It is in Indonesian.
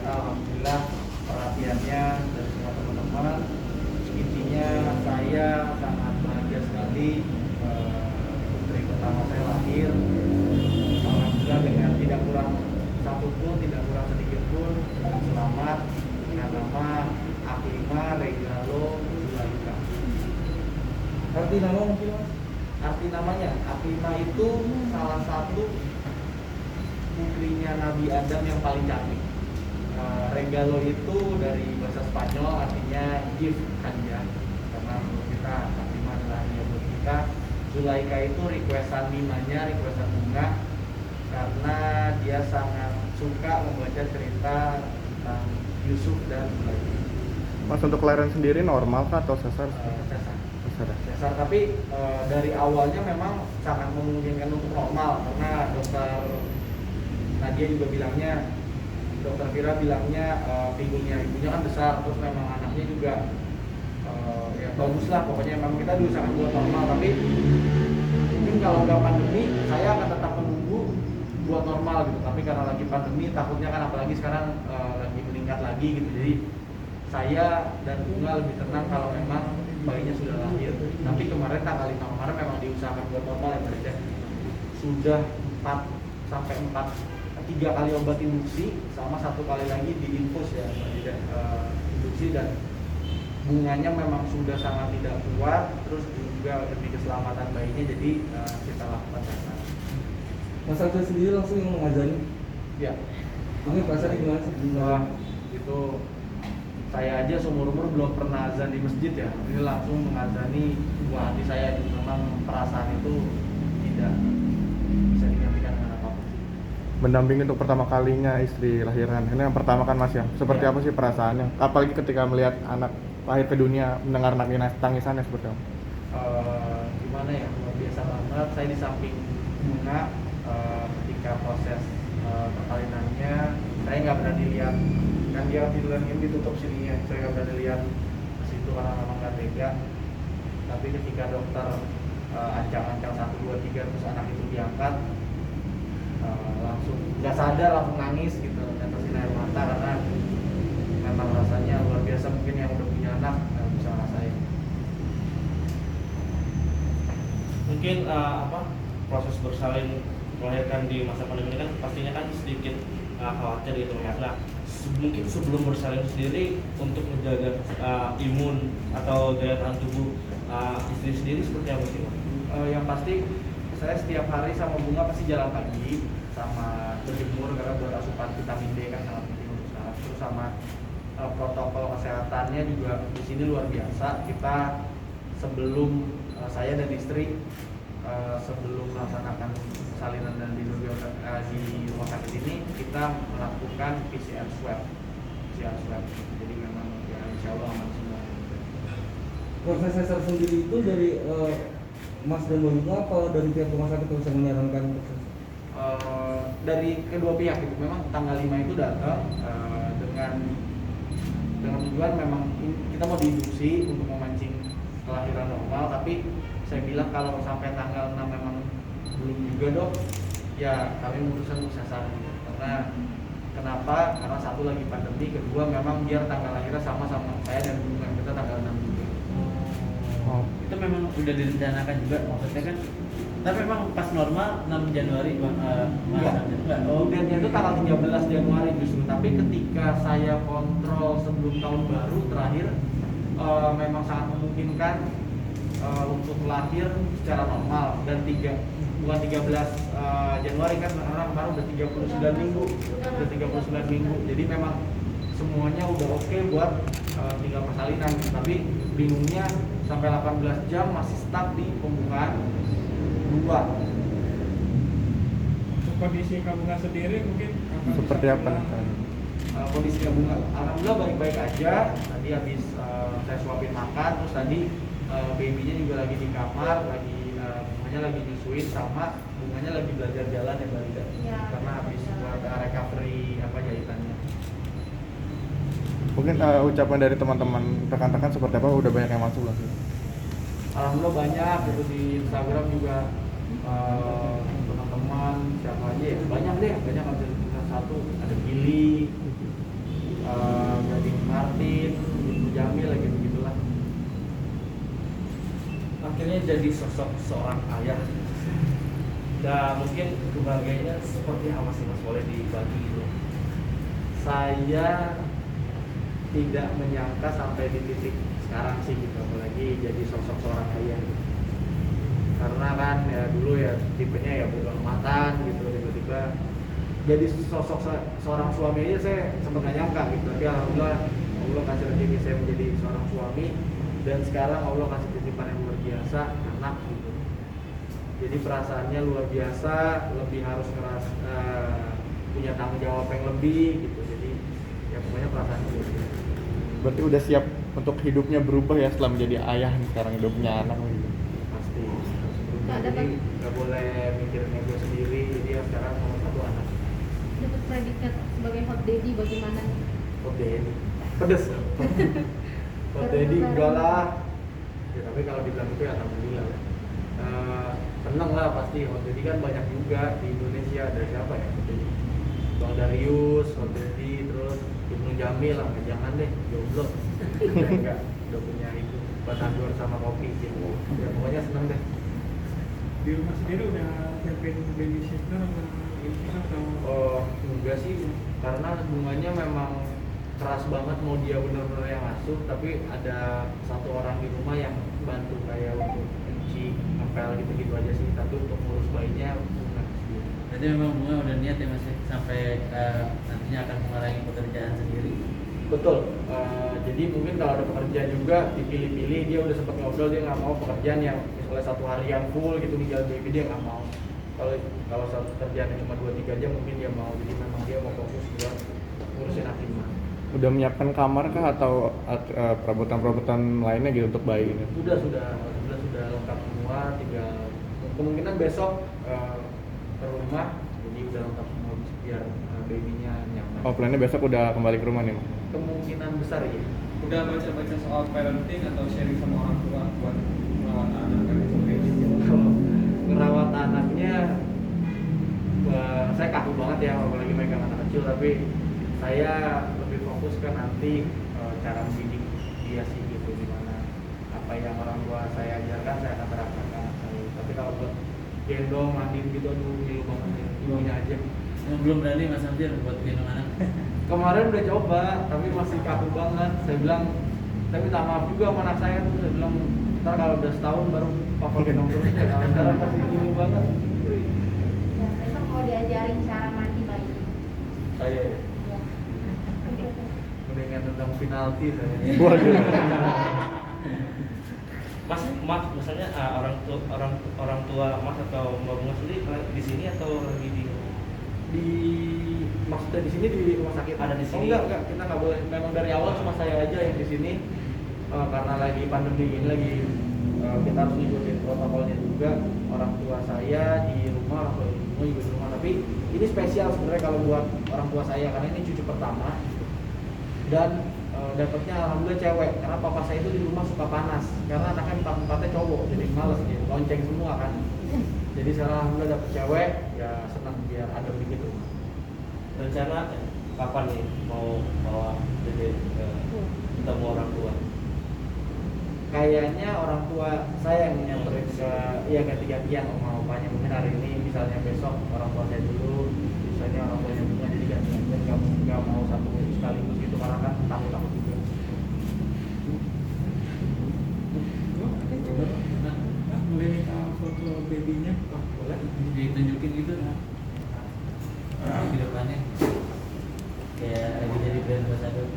Alhamdulillah perhatiannya dari semua teman-teman. Intinya saya sangat bahagia sekali, putri pertama saya lahir. Alhamdulillah dengan tidak kurang satu pun, tidak kurang sedikit pun, dengan selamat, dengan nama Akima Regalo Zulaika. Arti nama mungkin Mas? Arti namanya Akima itu salah satu putrinya Nabi Adam yang paling cantik. Regalo itu dari bahasa Spanyol artinya gift, hadiah. Karena menurut kita Akima adalah hadiah buat kita. Zulaika itu requestan Minanya, requestan bunga, karena dia sangat suka membaca cerita tentang Yusuf dan Zulaika. Mas, untuk kelahiran sendiri normal kah atau sesar? Sesar. Sesar. Tapi dari awalnya memang sangat memungkinkan untuk normal, karena dokter Nadia juga bilangnya, dokter Fira bilangnya pinggulnya ibunya kan besar, terus memang anaknya juga ya bagus lah, pokoknya memang kita berusaha buat normal. Tapi mungkin kalau nggak pandemi saya akan tetap menunggu buat normal gitu, tapi karena lagi pandemi takutnya kan, apalagi sekarang lagi meningkat lagi gitu, jadi saya dan Bunga lebih tenang kalau memang bayinya sudah lahir. Tapi kemarin tanggal 5 kemarin memang diusahakan buat normal ya Mbak Dede. Sudah 3 kali obat induksi sama 1 kali lagi diinfus ya Mbak Dede, induksi, dan bunganya memang sudah sangat tidak kuat, terus juga demi keselamatan bayinya jadi kita lakukan sana. Mas Aldo sendiri langsung yang mengajari? Ya. Ini perasaan gimana sih? Wah, itu saya aja seumur-umur belum pernah azan di masjid ya. Ini langsung mengazani buah hati saya. Memang perasaan itu tidak bisa digantikan dengan apapun. Mendampingi untuk pertama kalinya istri lahiran. Ini yang pertama kan Mas ya. Seperti Ya. apa sih perasaannya? Apalagi ketika melihat anak lahir ke dunia, mendengar anak tangisannya seperti apa? Gimana ya, luar biasa banget. Saya di samping Bunga ketika proses perkalinannya, saya nggak berani lihat, kan dia tiduran ini ditutup sininya, saya nggak berani lihat ke situ karena memang nggak tega. Tapi ketika dokter ancang-ancang 1, 2, 3 terus anak itu diangkat, langsung nggak sadar, langsung nangis gitu, netesin air mata karena memang rasanya luar biasa. Mungkin yang udah punya anak nggak bisa ngerasain. Mungkin proses bersalin melahirkan di masa pandemi ini kan pastinya kan sedikit khawatir gitu Mas. Nah, mungkin sebelum bersalin sendiri untuk menjaga imun atau daya tahan tubuh istri sendiri seperti apa sih Mas? Yang pasti saya setiap hari sama Bunga pasti jalan pagi, sama berjemur karena buat asupan vitamin D kan sangat penting untuk sehat. Terus sama protokol kesehatannya juga di sini luar biasa. Kita sebelum saya dan istri sebelum melaksanakan salinan dan di rumah sakit ini, kita melakukan PCR swab. Jadi memang ya insya Allah aman semua. Proses sesar sendiri itu dari Mas dan Mbak Bunga apa dari pihak rumah sakit yang bisa menyarankan proses? Dari kedua pihak itu memang tanggal 5 itu datang dengan tujuan memang kita mau diinduksi untuk memancing kelahiran normal, tapi saya bilang kalau sampai tanggal 6 memang belum juga dok, ya kami memutuskan untuk sesar gitu. Karena kenapa? Karena satu lagi pandemi, kedua memang biar tanggal lahirnya sama-sama saya dan hubungan kita tanggal 6 juga. Oh. Itu memang udah direncanakan juga maksudnya kan, tapi memang pas normal 6 Januari Enggak. Deadnya itu tanggal 13 Januari justru, tapi ketika saya kontrol sebelum tahun baru terakhir memang sangat memungkinkan untuk lahir secara normal, dan bukan 13 Januari kan, karena kemarin udah 39 minggu, jadi memang semuanya udah oke buat tinggal persalinan. Tapi bingungnya sampai 18 jam masih stuck di pembukaan 2. Kondisi Bunga sendiri mungkin Seperti apa? Kondisinya Bunga alhamdulillah baik-baik aja. Tadi habis saya suapin makan, terus tadi babynya juga lagi di kamar, bunganya lagi nyusuin, sama bunganya lagi belajar jalan ya Mbak Lida. Ya. Karena habis buat recovery jahitannya. Mungkin ucapan dari teman-teman rekan-rekan seperti apa? Udah banyak yang masuk lah sih. Alhamdulillah banyak gitu di Instagram juga, teman-teman siapa aja ya, banyak nggak bisa disebutkan satu. Ada Billy, menjadi sosok seorang ayah. Dan mungkin kebahagiaannya seperti apa sih Mas, boleh dibagi itu? Saya tidak menyangka sampai di titik sekarang sih gitu, apalagi jadi sosok seorang ayah gitu. Karena kan ya dulu ya tipenya ya berkehormatan gitu, tiba-tiba jadi sosok seorang suami aja saya sempat nggak nyangka gitu. Tapi alhamdulillah Allah kasih rezeki saya menjadi seorang suami, dan sekarang Allah kasih titipan yang luar biasa, anak gitu. Jadi perasaannya luar biasa, lebih harus punya tanggung jawab yang lebih gitu. Jadi ya pokoknya perasaannya luar biasa. Berarti udah siap untuk hidupnya berubah ya setelah menjadi ayah nih, sekarang udah punya anak gitu. Pasti harus berubah. Nggak Jadi dapat- nggak boleh mikirin ego sendiri. Jadi ya sekarang nomor satu anak. Dapat predikat sebagai hot daddy bagaimana? Hot daddy pedes. Hot daddy enggak lah. Ya tapi kalau dibilang itu ya alhamdulillah. Seneng lah pasti. Hot daddy kan banyak juga di Indonesia. Ada siapa ya hot daddy? Bang Darius, hot daddy, terus Ibnu Jamil lah. Jangan deh, jomblo. Enggak, udah punya itu batagor sama kopi gitu. Ya pokoknya seneng deh. Di rumah sendiri udah siapin babysitter atau Oh enggak sih, karena hubungannya memang keras banget, mau dia benar-benar yang asuh, tapi ada satu orang di rumah yang bantu kayak untuk cuci ngepel gitu-gitu aja sih, tapi untuk ngurus bayinya bukan sendiri. Berarti memang bunga udah niat ya Mas ya, sampai nantinya akan mengurangi pekerjaan sendiri. Betul. Jadi mungkin kalau ada pekerjaan juga dipilih-pilih, dia udah sempat ngobrol dia nggak mau pekerjaan yang misalnya satu hari yang full gitu nih jalan baby, dia nggak mau. Kalau satu pekerjaan yang cuma 2-3 jam mungkin dia mau, jadi memang dia mau fokus buat ngurusin Akima. Udah menyiapkan kamar kah atau perabotan-perabotan lainnya gitu untuk bayi ini? Sudah lengkap semua, tinggal kemungkinan besok ke rumah, jadi udah lengkap semua biar babynya nyaman. Oh, plannya besok udah kembali ke rumah nih, Mas? Kemungkinan besar ya. udah baca-baca soal parenting atau sharing sama orang tua buat merawat anak kan seperti itu? Kalau ngerawat anaknya, saya kaku banget ya, apalagi megang anak kecil, tapi saya lebih fokus ke nanti cara mendidik dia sih gitu, dimana apa yang orang tua saya ajarkan saya akan terapkan ke anak saya. Tapi kalau buat gendong, mandiin gitu, aduh ngilu banget ya, ibunya aja. Belum berani Mas Amir buat gendong anak. Kemarin udah coba, tapi masih kaku banget. Saya bilang, saya minta maaf juga sama anak saya tuh. Saya bilang, ntar kalau udah setahun baru papa gendong terus. Kalau sekarang masih dulu banget. Ya, besok mau diajarin cara mandi bayi. Saya ya, Ya. mendingan tentang penalti saya. Waduh. Mas, misalnya orang tua Mas atau Mbak Bunga sendiri di sini atau lagi di Maksudnya di sini di rumah sakit Ada di sini. Oh, enggak, kita nggak boleh. Memang dari awal cuma saya aja yang di sini. Karena lagi pandemi ini lagi kita harus ngikutin protokolnya juga. Orang tua saya di rumah, orang tua ibu juga di rumah. Tapi ini spesial sebenarnya kalau buat orang tua saya karena ini cucu pertama dan dapatnya alhamdulillah cewek. Karena papa saya itu di rumah suka panas karena anaknya empat-empatnya cowok, jadi males gitu, lonceng semua kan. Jadi sekarang alhamdulillah dapet cewek, ya senang biar adem dikit rumah. rencana kapan nih mau bawa Dede ke ketemu orang tua? Kayaknya orang tua saya yang nyamperin ke, ya ganti-gantian sama opanya. Mungkin hari ini, misalnya besok orang tua saya dulu, misalnya orang tuanya bunga, jadi ganti-gantian, nggak mau satu sekaligus gitu karena kan takut-takut juga. Boleh minta foto babynya? Boleh? Ditunjukin gitu ke depannya kayak lagi jadi brand ambassador.